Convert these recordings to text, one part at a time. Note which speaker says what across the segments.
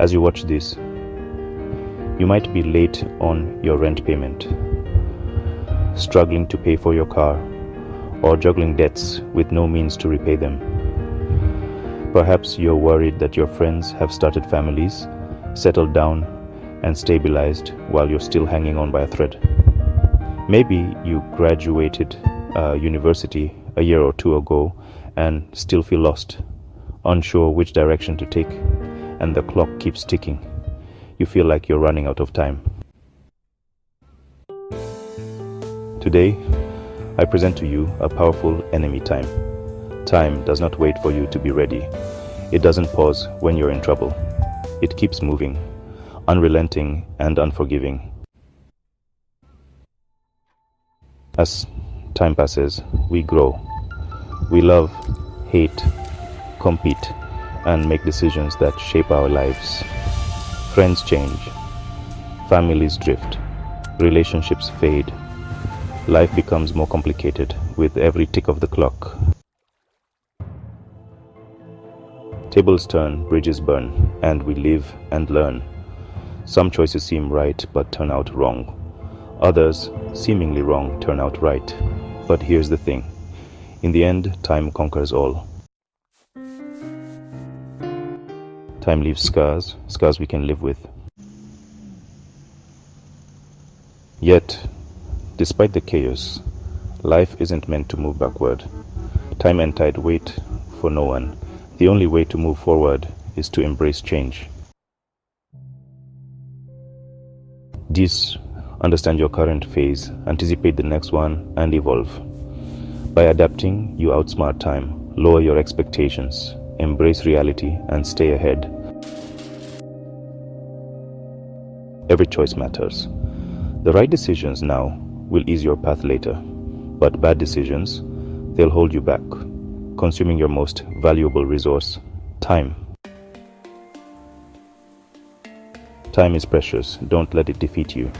Speaker 1: As you watch this, you might be late on your rent payment, struggling to pay for your car, or juggling debts with no means to repay them. Perhaps you're worried that your friends have started families, settled down, and stabilized while you're still hanging on by a thread. Maybe you graduated university a year or two ago and still feel lost, unsure which direction to take, and the clock keeps ticking. You feel like you're running out of time. Today, I present to you a powerful enemy: time. Time does not wait for you to be ready. It doesn't pause when you're in trouble. It keeps moving, unrelenting and unforgiving. As time passes, we grow. We love, hate, compete, and make decisions that shape our lives. Friends change, families drift, relationships fade. Life becomes more complicated with every tick of the clock. Tables turn, bridges burn, and we live and learn. Some choices seem right but turn out wrong. Others, seemingly wrong, turn out right. But here's the thing. In the end, time conquers all. Time leaves scars we can live with. Yet, despite the chaos, life isn't meant to move backward. Time and tide wait for no one. The only way to move forward is to embrace change. Understand your current phase, anticipate the next one, and evolve. By adapting, you outsmart time, lower your expectations, embrace reality, and stay ahead. Every choice matters. The right decisions now will ease your path later, but bad decisions, they'll hold you back, consuming your most valuable resource, time. Time is precious. Don't let it defeat you.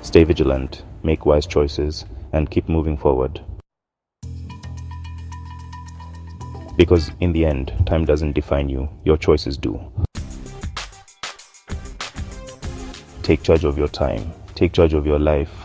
Speaker 1: Stay vigilant, make wise choices, and keep moving forward. Because in the end, time doesn't define you, your choices do. Take charge of your time, take charge of your life,